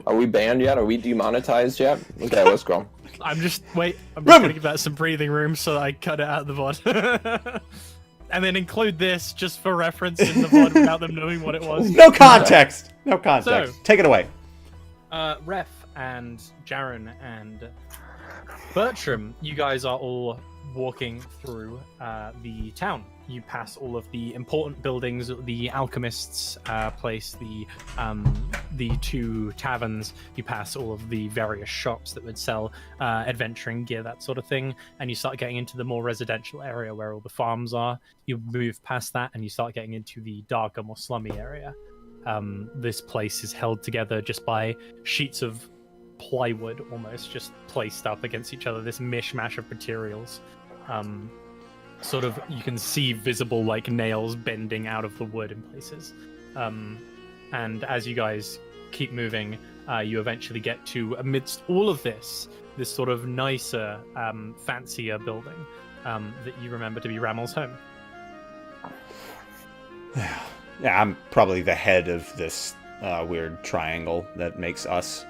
Are we banned yet? Are we demonetized yet? Okay, let's go. I'm just gonna give that some breathing room so that I cut it out of the VOD. And then include this just for reference in the VOD without them knowing what it was. No context. No context. So, take it away. Ref and Jarren and Bertram, you guys are all walking through the town. You pass all of the important buildings, the alchemist's place, the two taverns. You pass all of the various shops that would sell adventuring gear, that sort of thing, and you start getting into the more residential area where all the farms are. You move past that and you start getting into the darker, more slummy area. This place is held together just by sheets of plywood, almost just placed up against each other. This mishmash of materials. Sort of, you can see visible like nails bending out of the wood in places. And as you guys keep moving, you eventually get to, amidst all of this sort of nicer, fancier building that you remember to be Ramel's home. Yeah, I'm probably the head of this weird triangle that makes us.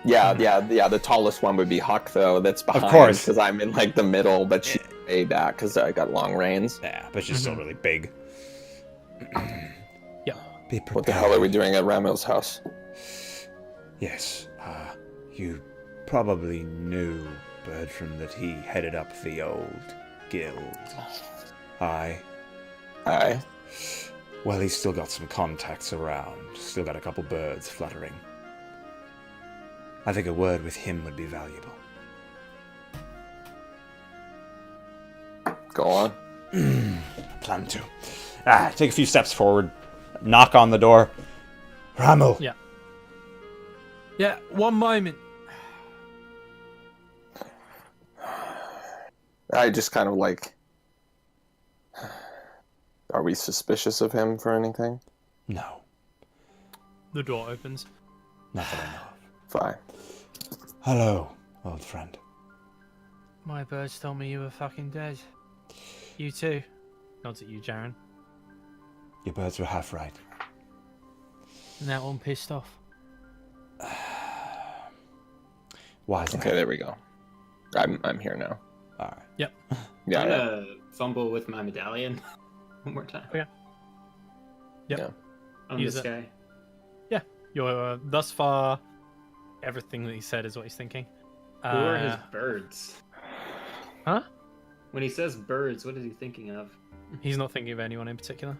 Yeah. The tallest one would be Huck, though. That's behind. Of course, because I'm in like the middle, but she's way back because I got long reins. Yeah, but she's still really big. Yeah. Be prepared. What the hell are we doing at Ramel's house? Yes, you probably knew, Bertram, that he headed up the old guild. Aye. Well, he's still got some contacts around. Still got a couple birds fluttering. I think a word with him would be valuable. Go on. Plan to. Take a few steps forward. Knock on the door. Ramel. Yeah. Yeah, one moment. I just kind of like... Are we suspicious of him for anything? No. The door opens. Not that I know of. Fine. Hello, old friend. My birds told me you were fucking dead. You too. Nods at you, Jarren. Your birds were half right. Now I'm pissed off. Wise Okay, there we go. I'm here now. Alright. Yep. Yeah. I'm gonna fumble with my medallion one more time. Okay. Yep. Yeah. On Use this it. guy. Yeah. You're thus far. Everything that he said is what he's thinking. Who are his birds? Huh? When he says birds, what is he thinking of? He's not thinking of anyone in particular.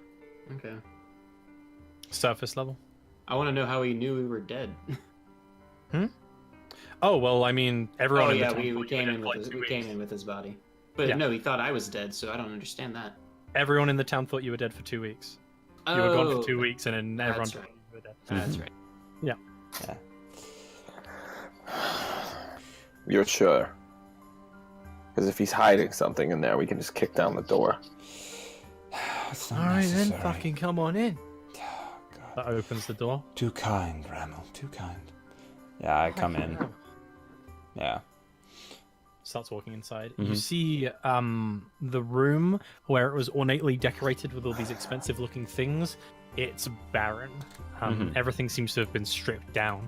Okay. Surface level. I want to know how he knew we were dead. Oh well, I mean, everyone. Oh in the yeah, town we thought you came were in dead for with like his, 2 we weeks. came in with his body. But Yeah. no, he thought I was dead, so I don't understand that. Everyone in the town thought you were dead for 2 weeks. You were gone for 2 weeks, and then everyone That's thought right. you were dead. That's right. Yeah. You're sure? Because if he's hiding something in there, we can just kick down the door. It's not All right then, necessary. fucking come on in. Oh, God. That opens the door. Too kind, Ramel. Too kind. Yeah, I come in. Yeah. Starts walking inside. Mhm. You see the room where it was ornately decorated with all these expensive looking things. It's barren. Everything seems to have been stripped down.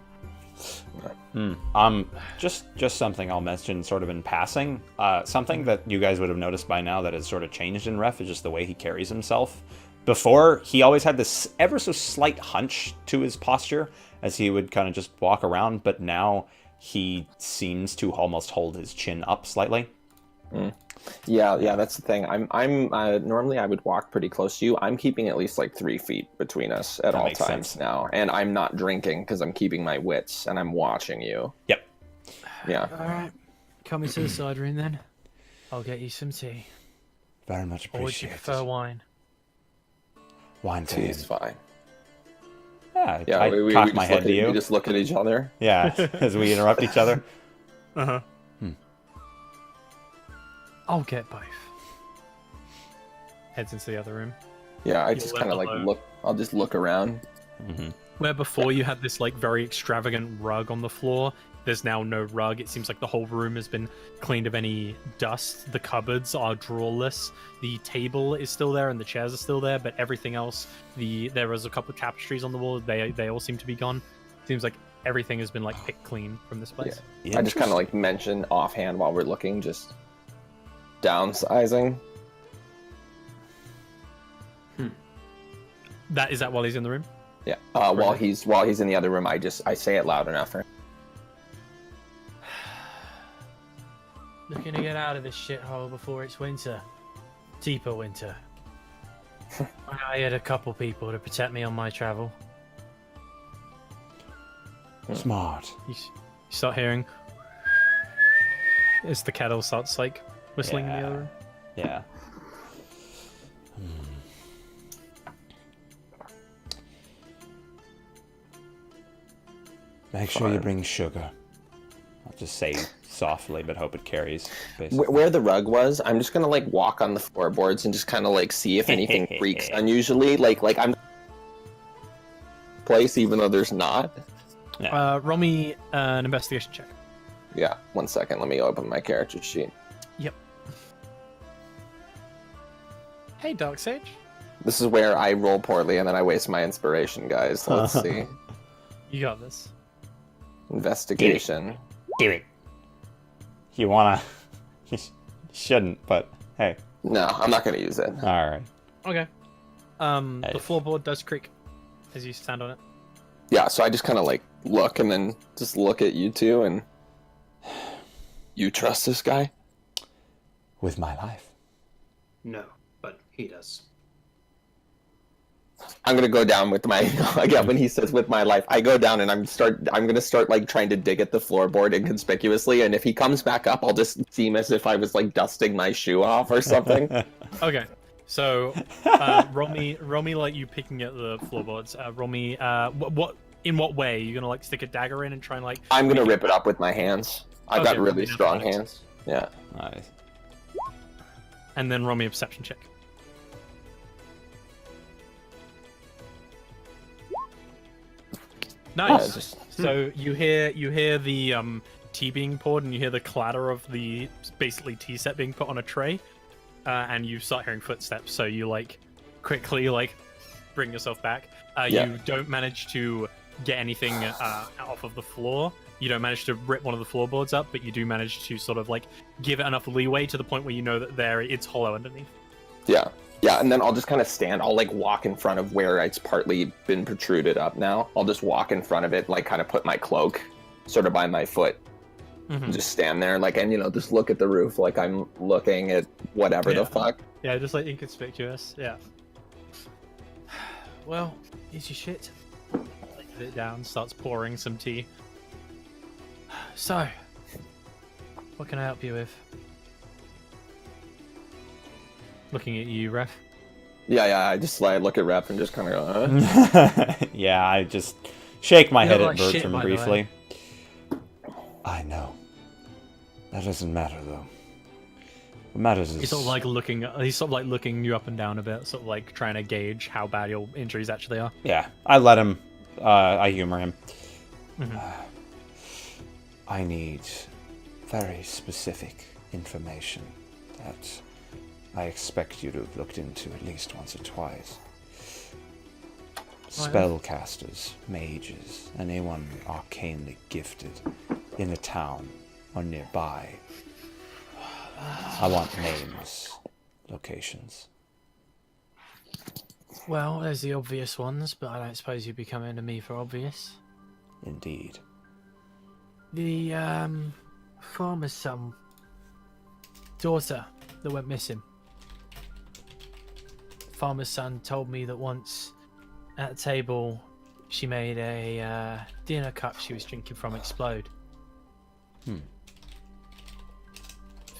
Just something I'll mention sort of in passing. Something that you guys would have noticed by now that has sort of changed in Ref is just the way he carries himself. Before, he always had this ever so slight hunch to his posture as he would kind of just walk around, but now he seems to almost hold his chin up slightly. Yeah, that's the thing. I'm normally I would walk pretty close to you. I'm keeping at least like 3 feet between us at all makes times sense. now, and I'm not drinking because I'm keeping my wits and I'm watching you. Yep. Yeah. All right, come into the side room then. I'll get you some tea. Very much Or would you appreciated. prefer wine? Wine Tea tea. is fine. Yeah, Yeah, I we cock just my look head at- to you. We just look at each other. Yeah, as we interrupt each other. Uh-huh. I'll get both. Heads into the other room. Yeah, I You'll just let kind of like alone. look. I'll just look around. Where before you had this like very extravagant rug on the floor, there's now no rug. It seems like the whole room has been cleaned of any dust. The cupboards are drawerless. The table is still there and the chairs are still there, but everything else, there was a couple of tapestries on the wall. They all seem to be gone. Seems like everything has been like picked clean from this place. Yeah. I just kind of like mention offhand while we're looking, just downsizing. Is that while he's in the room? Yeah. While he's in the other room, I say it loud enough. Looking to get out of this shithole before it's winter. Deeper winter. I hired a couple people to protect me on my travel. Smart. You start hearing as the kettle starts like whistling in the other room. Yeah. Make sure you bring sugar. I'll just say softly, but hope it carries. Basically. Where the rug was, I'm just gonna like walk on the floorboards and just kind of like see if anything creaks unusually. Like I'm place, even though there's not. Yeah. Roll me an investigation check. Yeah. 1 second. Let me open my character sheet. Yep. Hey, Dark Sage. This is where I roll poorly and then I waste my inspiration, guys. Let's see. You got this. Investigation. Do it. You wanna? You shouldn't, but hey. No, I'm not gonna use it. All right. Okay. The floorboard does creak as you stand on it. Yeah, so I just kind of like look and then just look at you two and you trust this guy? With my life. No, but he does. I'm gonna go down with my again when he says with my life, I go down and I'm gonna start like trying to dig at the floorboard inconspicuously, and if he comes back up, I'll just seem as if I was like dusting my shoe off or something. Okay. So, roll me like you picking at the floorboards. Roll me, in what way? You're gonna like stick a dagger in and try and like... I'm gonna rip it up with my hands. I've got really strong hands. Yeah. Nice. And then roll me a perception check. Nice. So you hear the tea being poured, and you hear the clatter of the basically tea set being put on a tray, and you start hearing footsteps. So you like quickly like bring yourself back. You don't manage to get anything off of the floor. You don't manage to rip one of the floorboards up, but you do manage to sort of like give it enough leeway to the point where you know that it's hollow underneath. Yeah. Yeah, and then I'll just kind of stand. I'll like walk in front of where it's partly been protruded up now. I'll just walk in front of it, like kind of put my cloak sort of by my foot. And just stand there, like, and just look at the roof like I'm looking at whatever the fuck. Yeah, just like inconspicuous. Yeah. Well, here's your shit. Lays it down, starts pouring some tea. So, what can I help you with? Looking at you, Ref. Yeah, I just like look at Rep and just kind of go, Yeah, I just shake my head look at like shit, Bertram by the briefly. I know. That doesn't matter, though. What matters is... He's sort of like looking you up and down a bit, sort of like trying to gauge how bad your injuries actually are. Yeah, I let him. I humor him. I need very specific information that I expect you to have looked into at least once or twice. Spellcasters, mages, anyone arcanely gifted in the town or nearby. I want names, locations. Well, there's the obvious ones, but I don't suppose you'd be coming to me for obvious. Indeed. The, farmer's son. Daughter that went missing. Farmer's son told me that once at a table she made a dinner cup she was drinking from explode.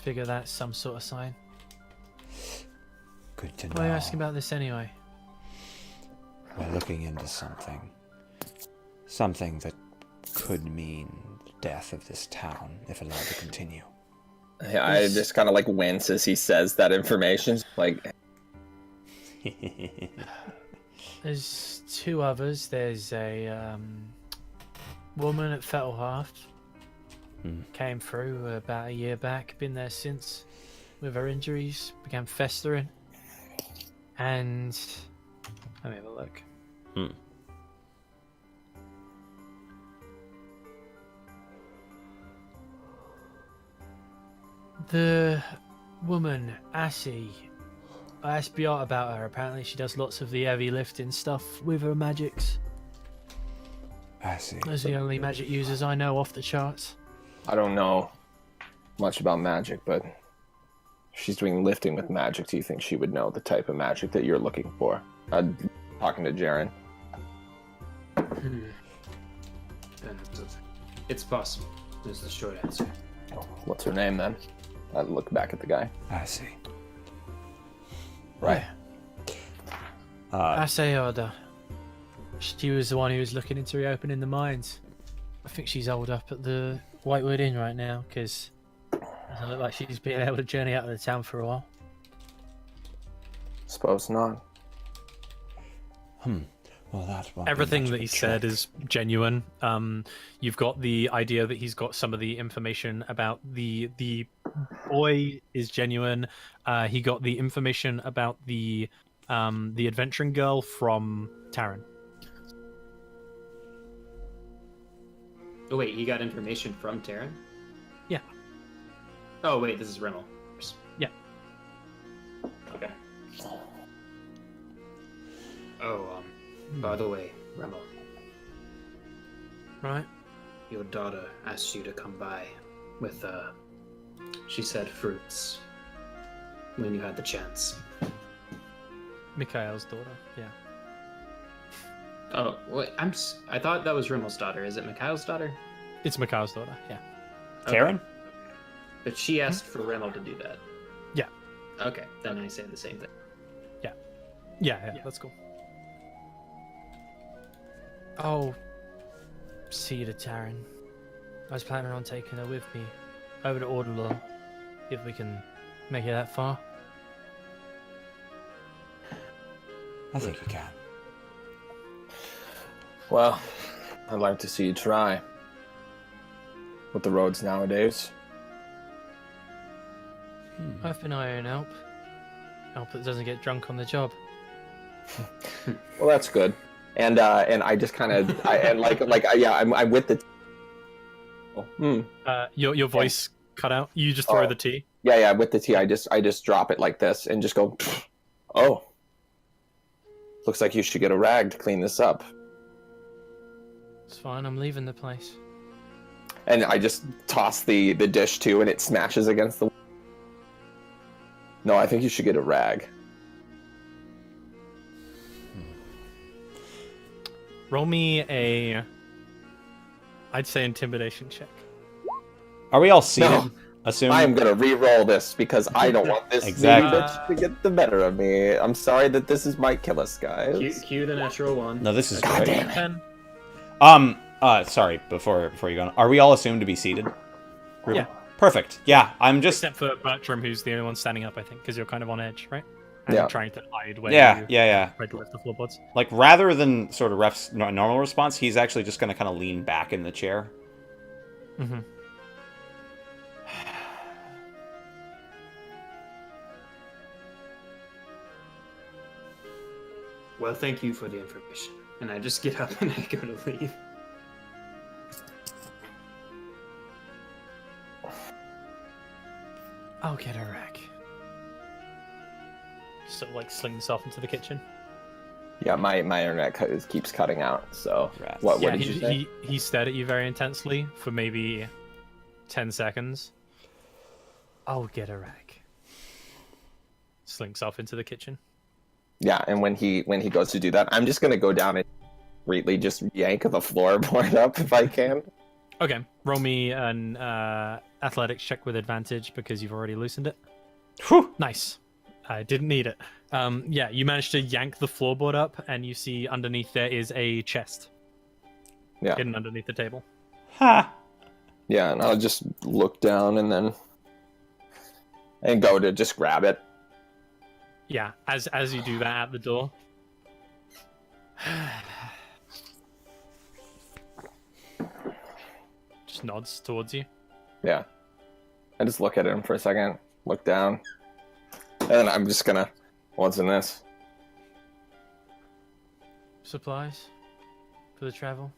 Figure that's some sort of sign. Good to know. Why are you asking about this anyway? We're looking into something. Something that could mean the death of this town, if allowed to continue. Yeah, I just kind of like wince as he says that information. Like, There's two others. There's a woman at Fettelhaft. Came through about a year back. Been there since. With her injuries, began festering. And let me have a look. The woman, Assie. I asked Beat about her. Apparently, she does lots of the heavy lifting stuff with her magics. I see. Those are the only magic users I know off the charts. I don't know much about magic, but if she's doing lifting with magic, do you think she would know the type of magic that you're looking for? Talking to Jarren. It's possible. Is the short answer. What's her name then? I look back at the guy. I see. Right. Assie Order. She was the one who was looking into reopening the mines. I think she's holed up at the Whitewood Inn right now, because it doesn't look like she's been able to journey out of the town for a while. Suppose not. Well, that won't be Everything much that of a he said trick. is genuine. You've got the idea that he's got some of the information about the boy is genuine. He got the information about the adventuring girl from Taryn. Oh wait, he got information from Taryn? Yeah. Oh wait, this is Rimmel. Yeah. Okay. Oh, by the way, Rimmel, Right? your daughter asked you to come by with, she said fruits when you had the chance. Mikhail's daughter. Yeah. Oh, wait, I thought that was Rimmel's daughter. Is it Mikhail's daughter? It's Mikhail's daughter. Yeah. Okay. Taryn? But she asked for Rimmel to do that. Yeah. Okay, then I say the same thing. Yeah. That's cool. Oh, see you to Taryn. I was planning on taking her with me over to Orderlaw, if we can make it that far. I think you can. Well, I'd like to see you try. With the roads nowadays. I've been iron help. Help that doesn't get drunk on the job. Well, that's good. And I just kind of I'm with the. Your voice cut out. You just throw Oh. the tea. Yeah, with the tea, I just drop it like this and just go. Oh. Looks like you should get a rag to clean this up. It's fine, I'm leaving the place. And I just toss the dish too, and it smashes against the. No, I think you should get a rag. Roll me I'd say intimidation check. Are we all seated? No. Assume. I am gonna re-roll this because I don't want this Exactly. bitch to get the better of me. I'm sorry that this might kill us, guys. Cue the natural one. No, this is God great. damn it. 10. Sorry, before you go on. Are we all assumed to be seated? Yeah. Perfect. Yeah, I'm just. Except for Bertram, who's the only one standing up, I think, because you're kind of on edge, right? And Yeah. trying to hide where Yeah. you tried to lift the floorboards. Like, rather than sort of Ref's normal response, he's actually just going to kind of lean back in the chair. Mm-hmm. Well, thank you for the information. And I just get up and I go to leave. I'll get a rag. Sort of like sling himself into the kitchen. Yeah, my internet keeps cutting out. So Rats. what Yeah, did you say? he stared at you very intensely for maybe 10 seconds. I'll get a rag. Slinks off into the kitchen. Yeah, and when he goes to do that, I'm just gonna go down and really just yank the floorboard up if I can. Okay, roll me an athletics check with advantage because you've already loosened it. Whew. Nice. I didn't need it. Yeah, you managed to yank the floorboard up, and you see underneath there is a chest Yeah, hidden underneath the table. Ha! yeah, and I'll just look down and go to just grab it. Yeah, as you do that at the door. Just nods towards you. Yeah, I just look at him for a second, look down, and then I'm just gonna. What's in this? Supplies for the travel.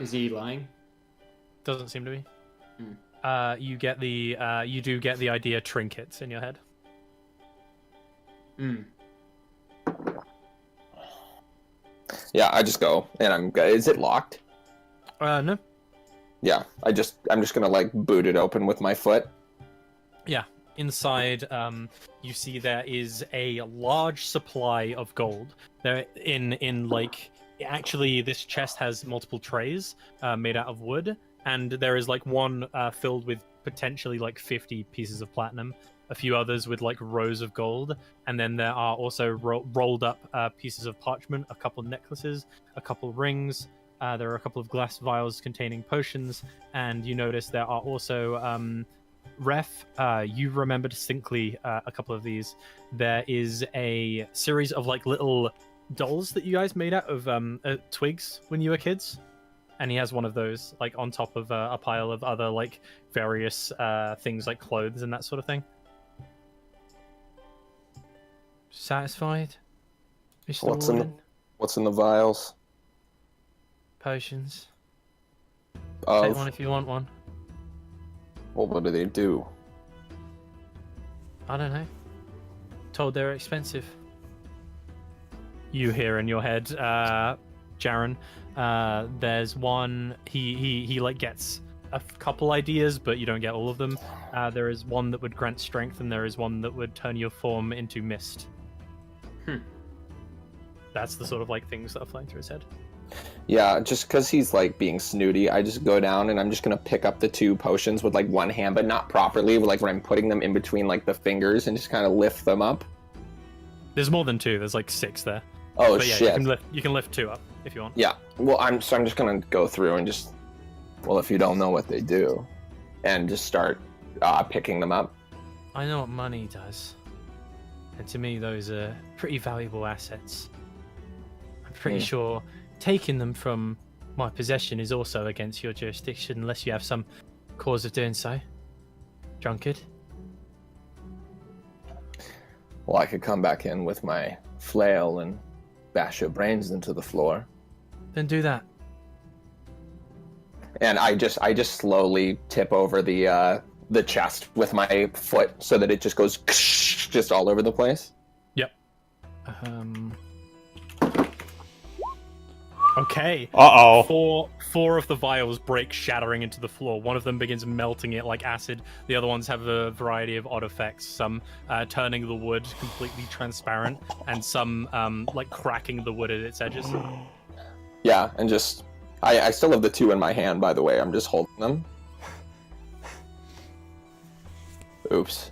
Is he lying? Doesn't seem to be. you get the you do get the idea trinkets in your head. Yeah, I just go and is it locked? No. Yeah, I'm just gonna like boot it open with my foot. Yeah. Inside, you see there is a large supply of gold. There in like actually this chest has multiple trays made out of wood, and there is like one filled with potentially like 50 pieces of platinum, a few others with like rows of gold, and then there are also rolled up pieces of parchment, a couple necklaces, a couple rings. There are a couple of glass vials containing potions, and you notice there are also Ref, you remember distinctly a couple of these. There is a series of like little dolls that you guys made out of twigs when you were kids, and he has one of those like on top of a pile of other like various things like clothes and that sort of thing. Satisfied, Mr. Warden? What's in the vials? Potions. Of Take one if you want one. well, what do they do? I don't know. Told they're expensive. You hear in your head, Jarren, there's one. He like gets a couple ideas, but you don't get all of them. There is one that would grant strength, and there is one that would turn your form into mist. That's the sort of like things that are flying through his head. Yeah, just because he's like being snooty, I just go down and I'm just gonna pick up the 2 potions with like one hand, but not properly. Like where I'm putting them in between like the fingers and just kind of lift them up. There's more than 2. There's like 6 there. Oh But yeah, shit! you can lift 2 up if you want. Yeah. Well, I'm just gonna go through and just, well, if you don't know what they do, and just start picking them up. I know what money does. And to me, those are pretty valuable assets. I'm pretty sure taking them from my possession is also against your jurisdiction unless you have some cause of doing so. Drunkard? Well, I could come back in with my flail and bash your brains into the floor. Then do that. And I just slowly tip over the chest with my foot so that it just goes just all over the place. Yep. Okay. Uh-oh. Four of the vials break, shattering into the floor. One of them begins melting it like acid. The other ones have a variety of odd effects. Some turning the wood completely transparent, and some like cracking the wood at its edges. Yeah, and just I still have the 2 in my hand, by the way. I'm just holding them. Oops.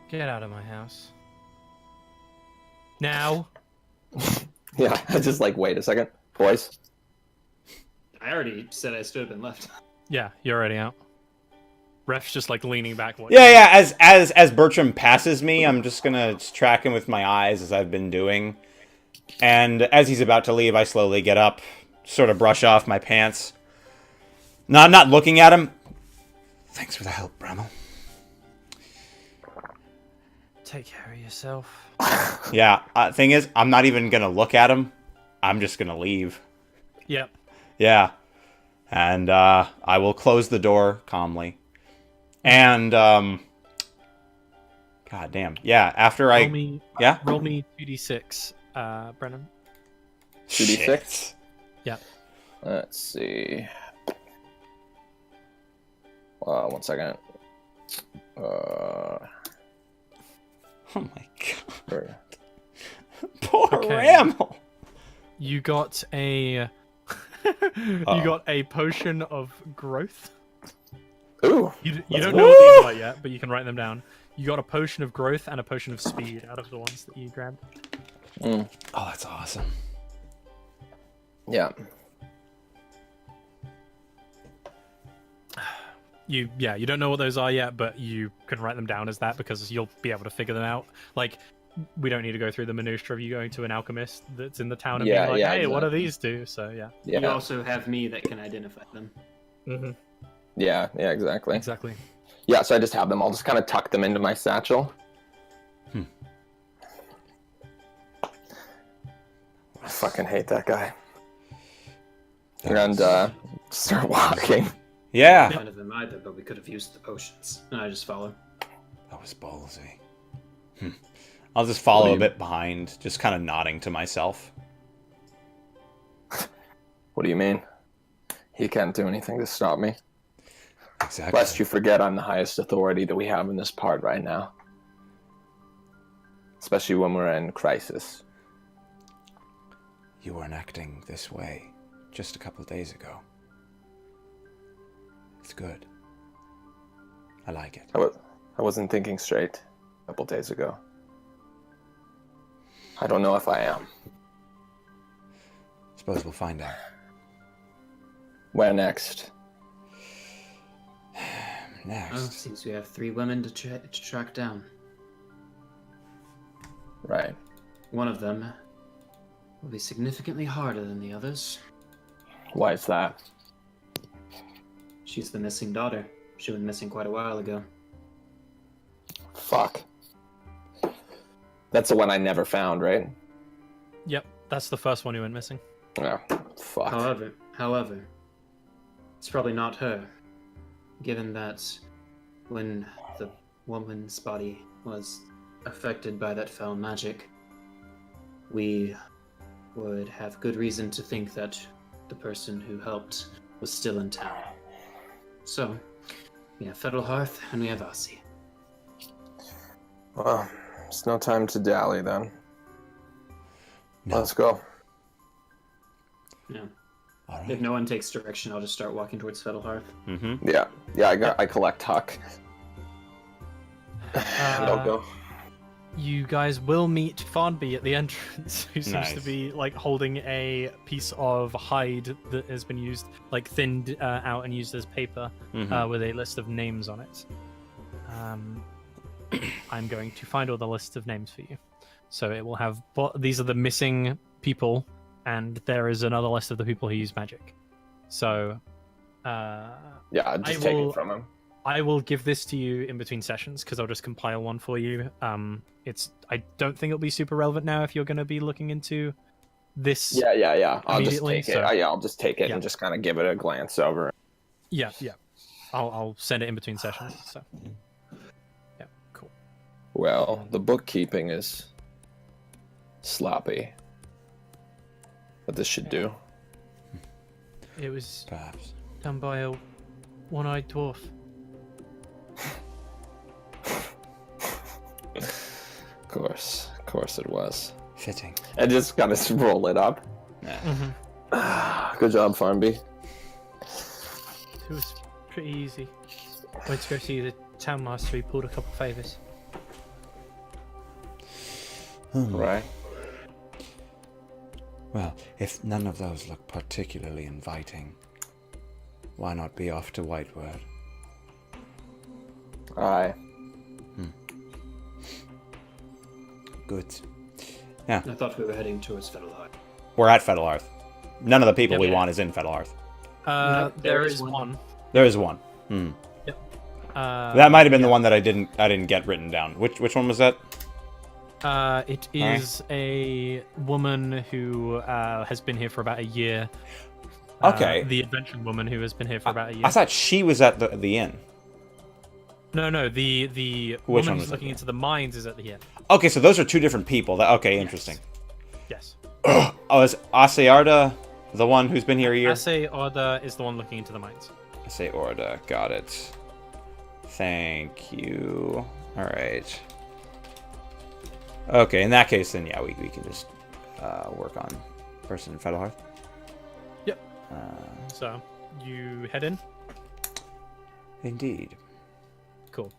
Get out of my house. Now. Yeah, I just like, wait a second, boys. I already said I stood up and left. Yeah, you're already out. Ref's just like leaning back. Yeah. As Bertram passes me, I'm just gonna track him with my eyes as I've been doing. And as he's about to leave, I slowly get up, sort of brush off my pants. No, I'm not looking at him. Thanks for the help, Bramble. Take care of yourself. Yeah, thing is, I'm not even gonna look at him. I'm just gonna leave. Yep. Yeah. And I will close the door calmly. And God damn. Yeah, after Roll me 2d6, Brennan. 2d6? Yeah. Let's see. 1 second. Oh my god. Sorry. Poor Okay. Ramel. You got a you got a potion of growth. Ooh. You don't know what these are yet, but you can write them down. You got a potion of growth and a potion of speed out of the ones that you grabbed. Oh, that's awesome. Yeah. You don't know what those are yet, but you can write them down as that because you'll be able to figure them out. Like, we don't need to go through the minutiae of you going to an alchemist that's in the town and being like, hey, what do these do? So, yeah. You also have me that can identify them. Mm-hmm. Yeah, exactly. Exactly. Yeah, so I just have them. I'll just kind of tuck them into my satchel. I fucking hate that guy. And start walking. Yeah. Not a fan of them either, but we could have used the potions. And I just follow. That was ballsy. I'll just follow a bit behind, just kind of nodding to myself. What do you mean? He can't do anything to stop me. Exactly. Lest you forget I'm the highest authority that we have in this part right now. Especially when we're in crisis. You weren't acting this way just a couple of days ago. It's good. I like it. I wasn't thinking straight a couple days ago. I don't know if I am. Suppose we'll find out. Where next? Next. Oh, seems we have 3 women to track down. Right. One of them will be significantly harder than the others. Why is that? She's the missing daughter. She went missing quite a while ago. Fuck. That's the one I never found, right? Yep, that's the first one who went missing. Oh, fuck. However, it's probably not her, given that when the woman's body was affected by that foul magic, we would have good reason to think that the person who helped was still in town. So, we have Federal Hearth and we have Asi. Well, it's no time to dally then. No. Let's go. Yeah. All If right. no one takes direction, I'll just start walking towards Federal Hearth. Mm-hmm. Yeah, I collect Huck. And I'll go. You guys will meet Farnby at the entrance, who seems to Nice. be like holding a piece of hide that has been used, like thinned out and used as paper, with a list of names on it. I'm going to find all the lists of names for you. So it will have, these are the missing people, and there is another list of the people who use magic. So, Yeah, I'll just I take will- it from him. I will give this to you in between sessions because I'll just compile one for you. I don't think it'll be super relevant now if you're going to be looking into this. Yeah. I'll just Immediately, take it. so- I'll just take it Yeah. and just kind of give it a glance over. Yeah. I'll send it in between sessions. So, yeah, cool. Well, the bookkeeping is sloppy. But this should do. It was Perhaps. done by a one-eyed dwarf. Of course it was. Fitting. And just kind of roll it up. Nah. Good job, Farnby. It was pretty easy. Went to go see the town master. He pulled a couple favors. Right. Well, if none of those look particularly inviting, why not be off to Whiteward? Aye. Good. I thought we were heading towards Federal Hearth. We're at Fettelhearth. None of the people Yep. we want is in Fettelhearth. There is one. There is one. That might have been the one that I didn't get written down. Which one was that? It is a woman who has been here for about a year. Okay. The adventure woman who has been here for about a year. I thought she was at the inn. No. The Which woman one who's was looking it? into the mines is at the inn. Okay, so those are two different people. Okay, interesting. Yes. Oh, is Asearda the one who's been here a year? Ase Orda is the one looking into the mines. Asearda, got it. Thank you. All right. Okay, in that case, then yeah, we can just work on person in Fettelhearth. Yep. So you head in. Indeed. Cool.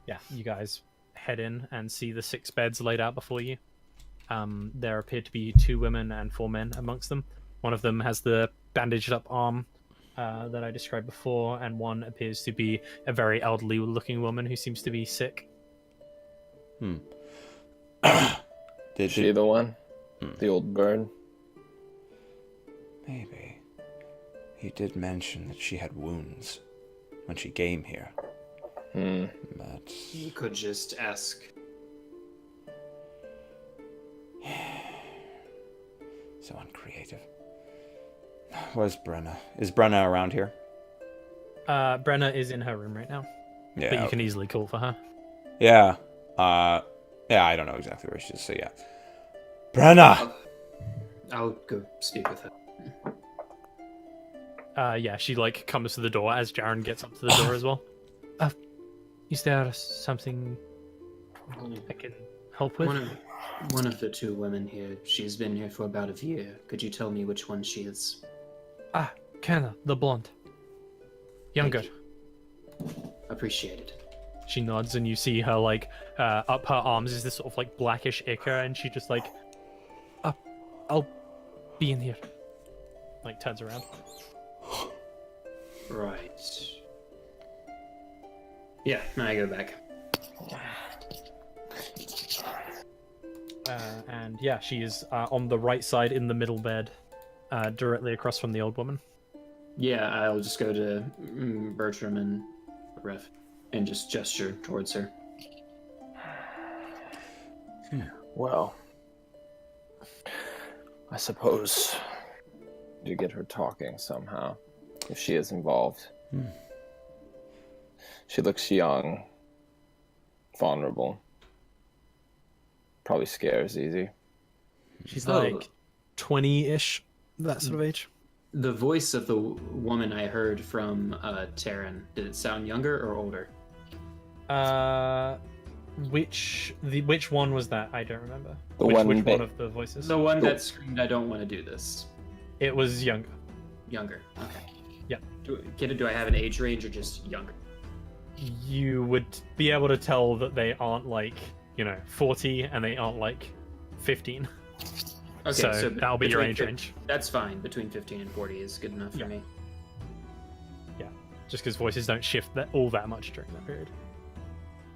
Yeah, you guys head in and see the 6 beds laid out before you. There appear to be 2 women and 4 men amongst them. One of them has the bandaged up arm that I described before, and one appears to be a very elderly looking woman who seems to be sick. Did She the one? The old bird? maybe he did mention that she had wounds when she came here, but You could just ask. so uncreative. Where's Brenna? Is Brenna around here? Brenna is in her room right now, Yeah. but you can easily call for her. Yeah. Yeah, I don't know exactly where she is, so yeah. Brenna! I'll go speak with her. Yeah, she like comes to the door as Jarren gets up to the door as well. Is there something I can help with? One of the two women here, she's been here for about a year. Could you tell me which one she is? Kenna, the blonde. Younger. Appreciated. She nods, and you see her like up her arms is this sort of like blackish ichor, and she just like I'll be in here. like turns around. Right. Yeah, I go back. And yeah, she is on the right side in the middle bed, directly across from the old woman. Yeah, I'll just go to Bertram and Ref and just gesture towards her. Well, I suppose to get her talking somehow, if she is involved. She looks young, vulnerable, probably scares easy. She's Oh. like 20-ish, that sort of age. The voice of the woman I heard from Taryn, did it sound younger or older? Which one was that? I don't remember. The which one one that- of the voices? The one that screamed, "I don't want to do this." It was younger. Younger. Okay. Yeah. Do I have an age range or just younger? You would be able to tell that they aren't like 40 and they aren't like 15. Okay, so that'll be your between age range. That's fine. Between 15 and 40 is good enough for Yeah. me. Just because voices don't shift all that much during that period.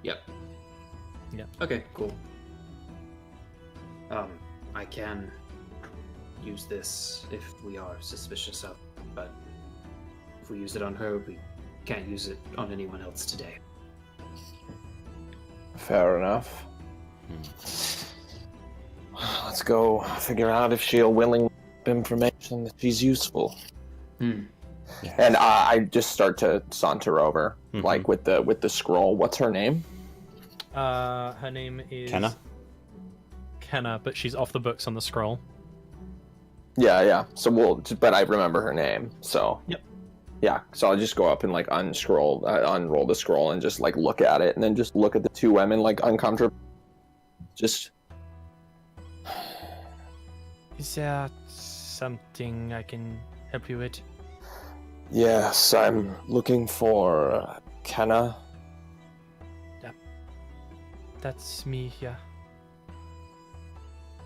Yep. Yeah. Okay, cool. I can use this if we are suspicious of, but if we use it on her, we can't use it on anyone else today. Fair enough. Let's go figure out if she'll willing information that she's useful. Yeah. And I just start to saunter over, Mhm. like with the scroll. What's her name? Her name is Kenna? Kenna, but she's off the books on the scroll. Yeah. So but I remember her name. So. Yep. Yeah. So I'll just go up and like unroll the scroll and just like look at it, and then just look at the two women like uncomfortable. Just. Is there something I can help you with? Yes, I'm looking for Kenna. That's me, yeah.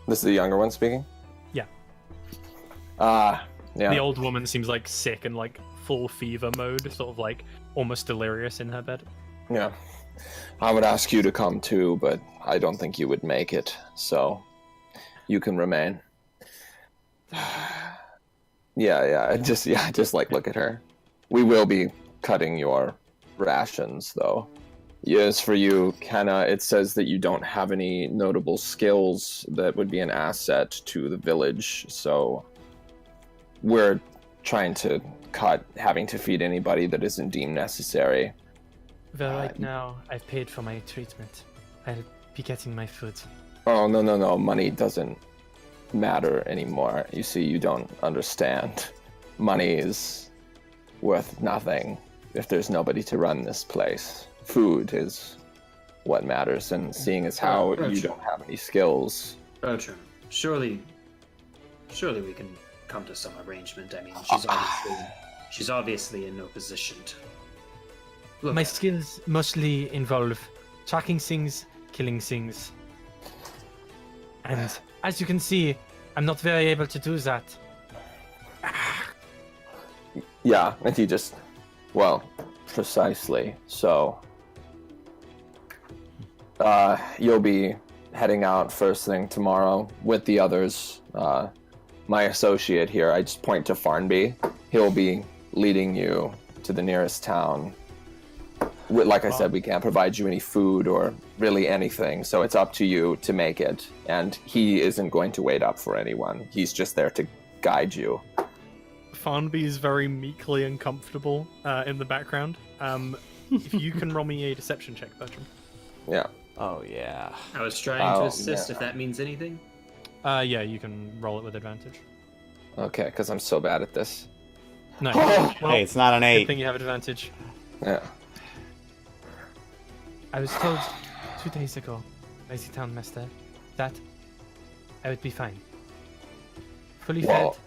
This is the younger one speaking? Yeah. Yeah. The old woman seems like sick and like full fever mode, sort of like almost delirious in her bed. Yeah. I would ask you to come too, but I don't think you would make it, so you can remain. Yeah, just like look at her. We will be cutting your rations though. Yes, for you, Kenna, it says that you don't have any notable skills that would be an asset to the village, so we're trying to cut having to feed anybody that isn't deemed necessary. Well, right now, I've paid for my treatment. I'll be getting my food. Oh, no, money doesn't matter anymore. You see, you don't understand. Money is worth nothing if there's nobody to run this place. Food is what matters, and seeing as how you don't have any skills. Bertram, surely we can come to some arrangement. I mean, she's obviously in no position to. Look, My skills mostly involve tracking things, killing things. And as you can see, I'm not very able to do that. Yeah, and he just, well, precisely. So, you'll be heading out first thing tomorrow with the others. My associate here, I just point to Farnby. He'll be leading you to the nearest town. Like I said, we can't provide you any food or really anything, so it's up to you to make it. And he isn't going to wait up for anyone. He's just there to guide you. Farnaby is very meekly uncomfortable in the background. If you can roll me a deception check, Bertram. Yeah. Oh yeah. I was trying to Oh, assist, yeah. if that means anything. Yeah, you can roll it with advantage. Okay, because I'm so bad at this. No. Oh, Well, Hey, it's not an good 8. thing you have advantage. yeah. I was told 2 days ago by the town master that I would be fine. Fully Well- fed,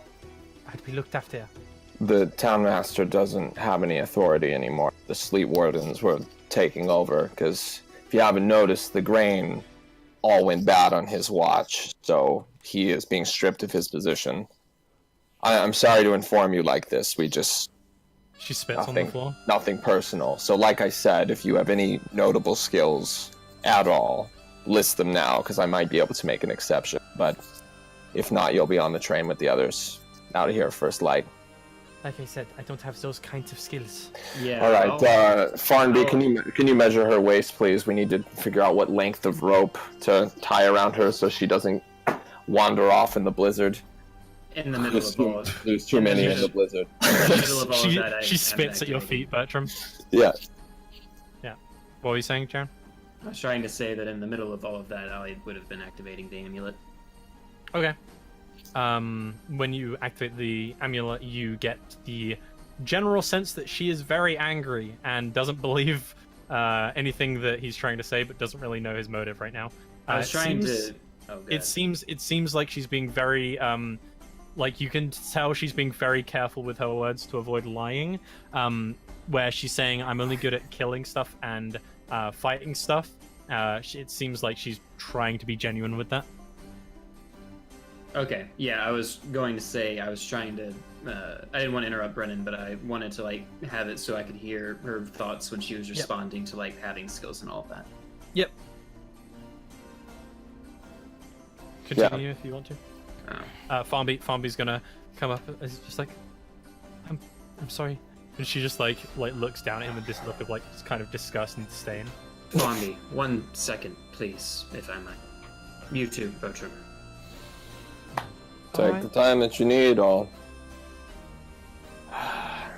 I'd be looked after. The town master doesn't have any authority anymore. The sleep wardens were taking over because, if you haven't noticed, the grain all went bad on his watch, so he is being stripped of his position. I'm sorry to inform you like this. We just She spits on the nothing, floor. nothing personal. So, like I said, if you have any notable skills at all, list them now because I might be able to make an exception. But if not, you'll be on the train with the others. Out of here, first light. Like I said, I don't have those kinds of skills. Yeah. All right, Farnaby, I'll- can you measure her waist, please? We need to figure out what length of rope to tie around her so she doesn't wander off in the blizzard. in the middle of all. There's too many in the blizzard. In the middle of all She, of that, I she have spits at your activated. feet, Bertram. Yeah. What were you saying, Jaron? I was trying to say that in the middle of all of that, I would have been activating the amulet. Okay. When you activate the amulet, you get the general sense that she is very angry and doesn't believe anything that he's trying to say, but doesn't really know his motive right now. I was it trying seems- to. Oh, God. It seems like she's being very like you can tell she's being very careful with her words to avoid lying. Where she's saying, "I'm only good at killing stuff and fighting stuff." It seems like she's trying to be genuine with that. Okay, yeah, I was going to say I was trying to. I didn't want to interrupt Brennan, but I wanted to like have it so I could hear her thoughts when she was responding to like having skills and all of that. Yep. Continue if you want to. Farnaby's gonna come up and is just like, I'm sorry, and she just like looks down at him with this look of like kind of disgust and disdain. Fondy, 1 second, please, if I might. You too, Bertram. Take Alright. the time that you need. I'll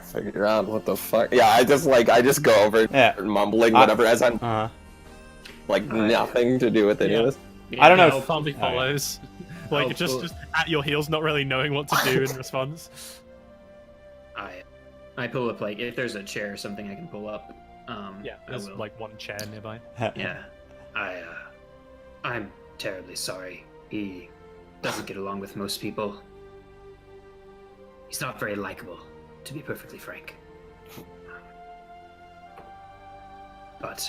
figure out what the fuck. Yeah, I just go over Yeah. mumbling whatever as I'm Uh-huh. like nothing to do with any of this. I don't know Yeah, if- Farnaby Oh, yeah. follows, like Oh, just cool. just at your heels, not really knowing what to do in response. I pull up like if there's a chair or something I can pull up. Yeah, I there's will. like one chair nearby. Yeah, I'm terribly sorry. He doesn't get along with most people. He's not very likable, to be perfectly frank. But,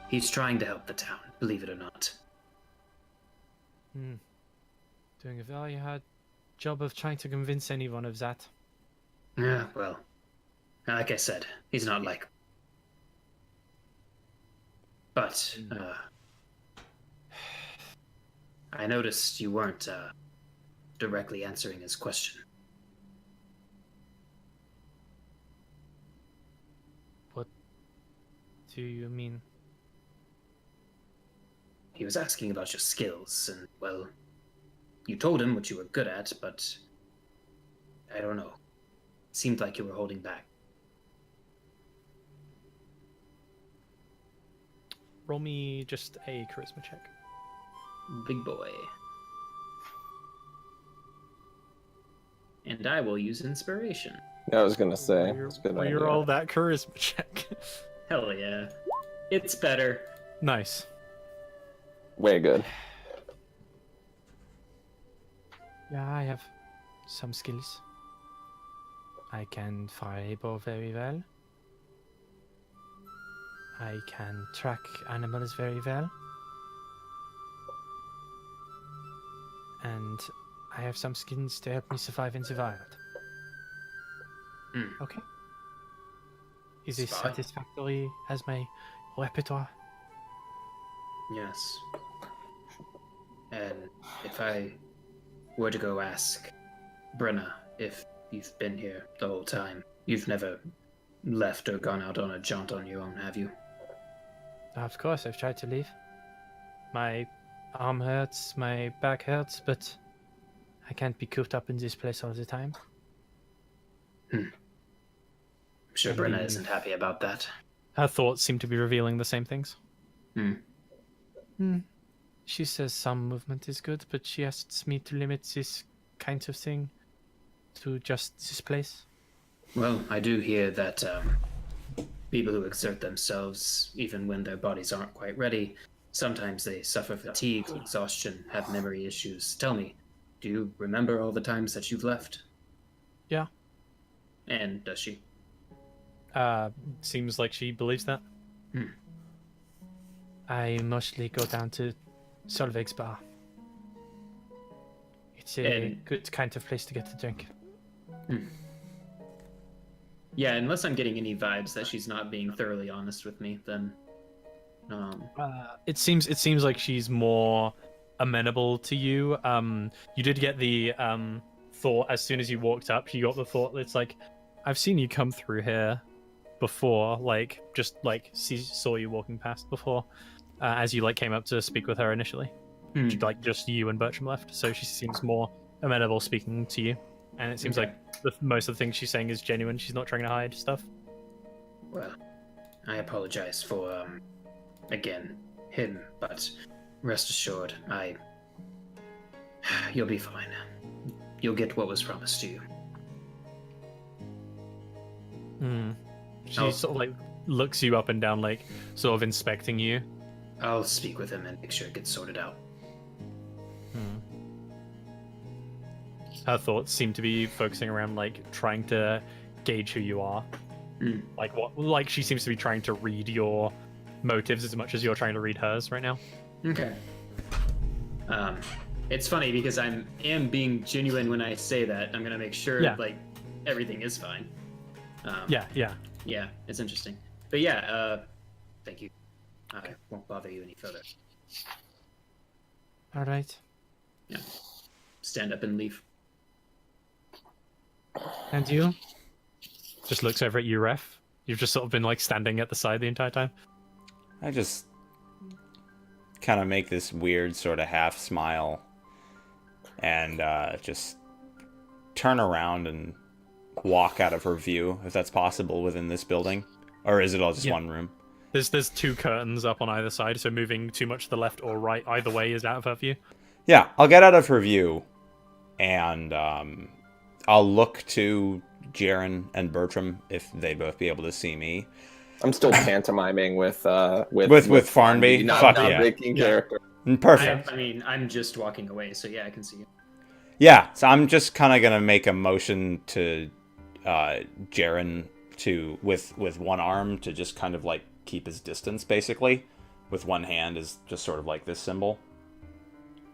he's trying to help the town, believe it or not. Doing a very hard job of trying to convince anyone of that. Yeah, well, like I said, he's not like. But, I noticed you weren't, directly answering his question. What do you mean? He was asking about your skills, and, well, you told him what you were good at, but I don't know. It seemed like you were holding back. Roll me just a charisma check. Big boy. And I will use inspiration. Yeah, I was gonna say. It's a good idea. Reroll that charisma check. Hell yeah. It's better. Nice. Way good. Yeah, I have some skills. I can fire a bow very well. I can track animals very well. And I have some skills to help me survive in the wild. Okay. Is this Spy. satisfactory as my repertoire? Yes. And if I were to go ask Brenna if you've been here the whole time, you've never left or gone out on a jaunt on your own, have you? Of course, I've tried to leave. My arm hurts, my back hurts, but I can't be cooped up in this place all the time. I'm sure Brenna isn't happy about that. Her thoughts seem to be revealing the same things. She says some movement is good, but she asks me to limit this kind of thing to just this place. Well, I do hear that people who exert themselves, even when their bodies aren't quite ready, sometimes they suffer fatigue, exhaustion, have memory issues. Tell me, do you remember all the times that you've left? Yeah. And does she? Seems like she believes that. I mostly go down to Solveig's bar. It's a good kind of place to get a drink. Yeah, unless I'm getting any vibes that she's not being thoroughly honest with me, then It seems like she's more amenable to you. You did get the thought as soon as you walked up. You got the thought. It's like, I've seen you come through here before. Like, just like saw you walking past before, as you like came up to speak with her initially. Like just you and Bertram left. So she seems more amenable speaking to you, and it seems like most of the things she's saying is genuine. She's not trying to hide stuff. Well, I apologize for again him, but rest assured, you'll be fine. You'll get what was promised to you. She sort of like looks you up and down, like sort of inspecting you. I'll speak with him and make sure it gets sorted out. Her thoughts seem to be focusing around like trying to gauge who you are. Like she seems to be trying to read your motives as much as you're trying to read hers right now. Okay. It's funny because I am being genuine when I say that. I'm gonna make sure like everything is fine. Yeah, it's interesting. But yeah, thank you. I won't bother you any further. All right. Yeah. Stand up and leave. And you? just looks over at you, Ref. You've just sort of been like standing at the side the entire time. I just kind of make this weird sort of half smile and just turn around and walk out of her view, if that's possible, within this building. Or is it all just one room? There's two curtains up on either side, so moving too much to the left or right, either way, is out of her view. Yeah, I'll get out of her view, and I'll look to Jarren and Bertram if they'd both be able to see me. I'm still pantomiming with Farnby. Not breaking character. Perfect. I mean, I'm just walking away, so yeah, I can see you. Yeah, so I'm just kind of gonna make a motion to Jarren to with one arm to just kind of like keep his distance, basically. With one hand is just sort of like this symbol,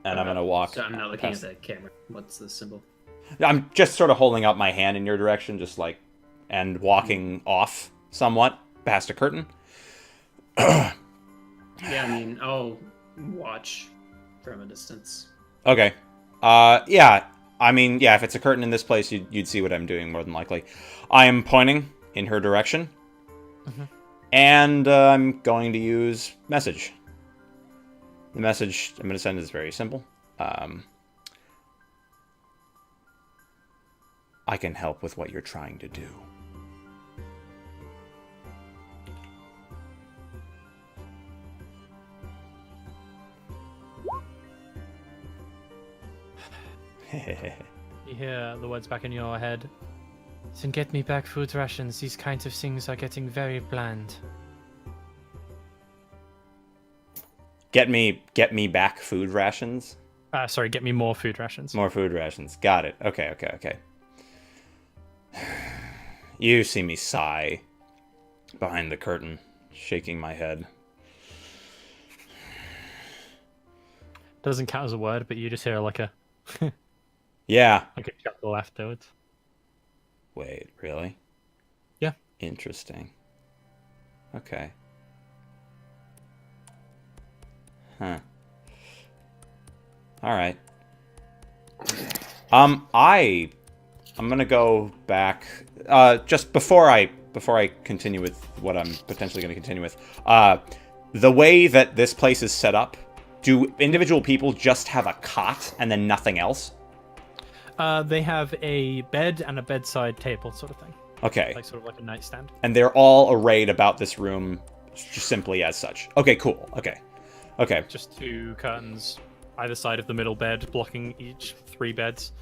and I'm gonna walk. So I'm not looking at the camera. What's the symbol? I'm just sort of holding up my hand in your direction, just like, and walking off somewhat past a curtain. Yeah, I mean, I'll watch from a distance. Okay. Yeah. I mean, yeah, if it's a curtain in this place, you'd see what I'm doing more than likely. I am pointing in her direction. Mm-hmm. And I'm going to use message. The message I'm going to send is very simple. I can help with what you're trying to do. You hear the words back in your head. Then get me back food rations. These kinds of things are getting very bland. Get me back food rations? Sorry, get me more food rations. More food rations. Got it. Okay. You see me sigh behind the curtain, shaking my head. Doesn't count as a word, but you just hear like a yeah. like a chuckle afterwards. Wait, really? Yeah. Interesting. Okay. Huh. All right. I'm gonna go back. Just before I continue with what I'm potentially gonna continue with. The way that this place is set up, do individual people just have a cot and then nothing else? They have a bed and a bedside table sort of thing. Okay. Like sort of like a nightstand. And they're all arrayed about this room just simply as such. Okay, cool. Okay. Just 2 curtains either side of the middle bed, blocking each 3 beds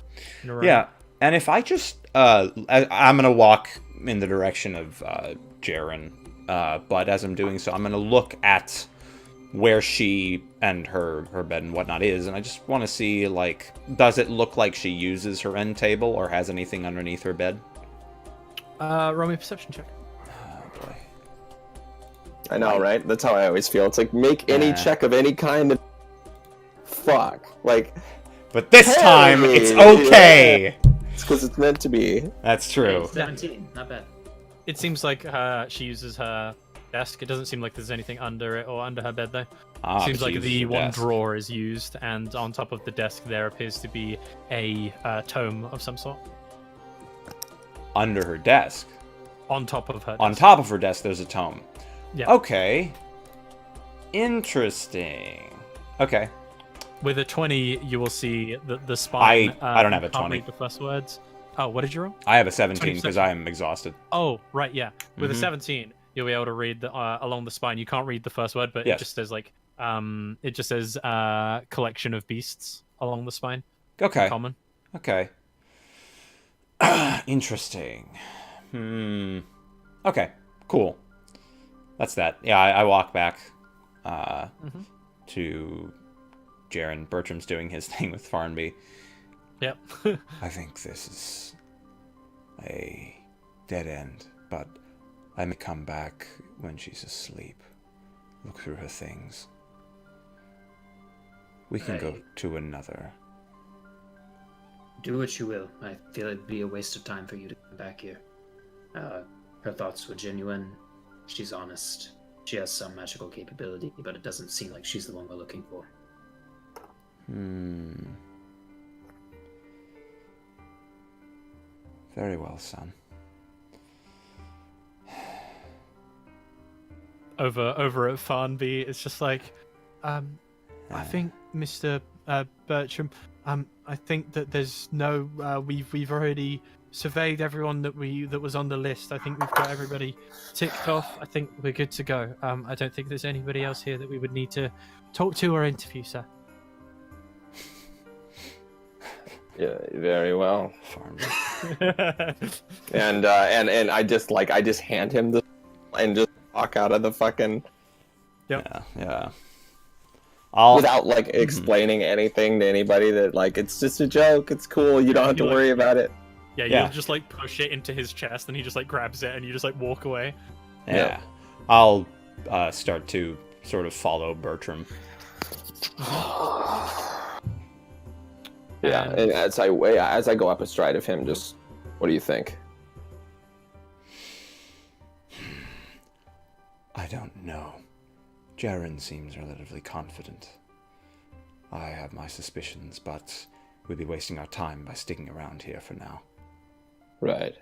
in a row. Yeah. And if I just... I'm going to walk in the direction of Jarren. But as I'm doing so, I'm going to look at where she and her bed and whatnot is, and I just want to see, like, does it look like she uses her end table or has anything underneath her bed? Roll me a perception check. Oh, boy. I know, right? That's how I always feel. It's like, make any check of any kind and... Fuck. Like... But this Hey! time, it's okay! Yeah. It's because it's meant to be. That's true. 17, not bad. It seems like she uses her desk. It doesn't seem like there's anything under it or under her bed, though. Seems she like uses the her one desk. drawer is used, and on top of the desk there appears to be a tome of some sort. Under her desk. On top of her desk. On top of her desk, there's a tome. Yeah. Okay. Interesting. Okay. With a 20, you will see the spine. I don't have a can't 20. read the first words. Oh, what did you roll? I have a 17 because 20%. I am exhausted. Oh, right, yeah. With Mhm. a 17, you'll be able to read along the spine. You can't read the first word, but Yes. it just says collection of beasts along the spine. Okay. Common. Okay. Interesting. Okay. Cool. That's that. Yeah, I walk back to Jarren. Bertram's doing his thing with Farnby. Yep. I think this is a dead end, but I may come back when she's asleep. Look through her things. We can go to another. Do what you will. I feel it'd be a waste of time for you to come back here. Her thoughts were genuine. She's honest. She has some magical capability, but it doesn't seem like she's the one we're looking for. Very well, son. Over at Farnby, it's just like, I think Mr. Bertram, I think that there's no, we've already surveyed everyone that was on the list. I think we've got everybody ticked off. I think we're good to go. I don't think there's anybody else here that we would need to talk to or interview, sir. Yeah, very well. Farnby. And I just hand him the and just walk out of the fucking Yeah. without like explaining anything to anybody. That like it's just a joke. It's cool. You don't have to worry about it. Yeah, Yeah. you'll just like push it into his chest, and he just like grabs it, and you just like walk away. Yeah. I'll start to sort of follow Bertram. Yeah, and as I go up astride of him, just what do you think? I don't know. Jarren seems relatively confident. I have my suspicions, but we'd be wasting our time by sticking around here for now. Right.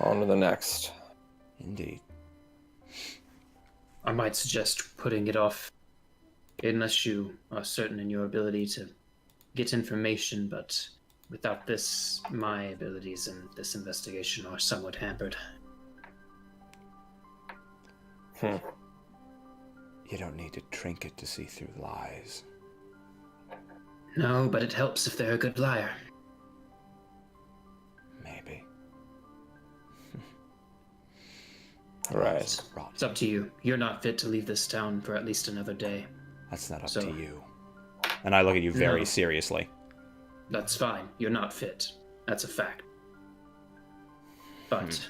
On to the next. Indeed. I might suggest putting it off, unless you are certain in your ability to get information, but without this, my abilities in this investigation are somewhat hampered. You don't need a trinket to see through lies. No, but it helps if they're a good liar. Maybe. Right. It's up to you. You're not fit to leave this town for at least another day. That's not up So- to you. And I look at you very No. seriously. That's fine. You're not fit. That's a fact. But...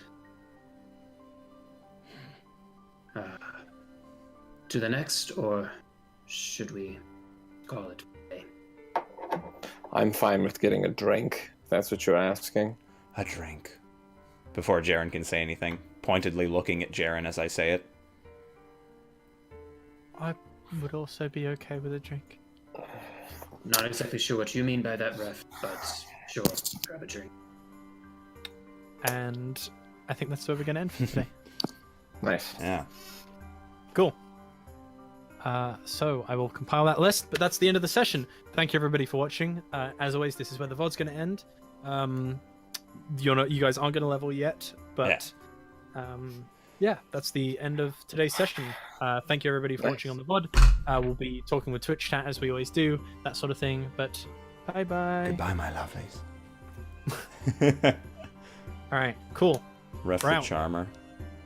to the next, or should we call it a day? I'm fine with getting a drink, if that's what you're asking. A drink. Before Jarren can say anything, pointedly looking at Jarren as I say it. I would also be okay with a drink. Not exactly sure what you mean by that, Ref, but sure, grab a drink. And I think that's where we're going to end for today. Nice. Yeah. Cool. So I will compile that list, but that's the end of the session. Thank you everybody for watching. As always, this is where the VOD's going to end. You guys aren't going to level yet, but yeah, that's the end of today's session. Thank you everybody for watching on the VOD. We'll be talking with Twitch chat as we always do, that sort of thing. But bye bye. Goodbye, my lovelies. All right, cool. Ref the Brown. Charmer.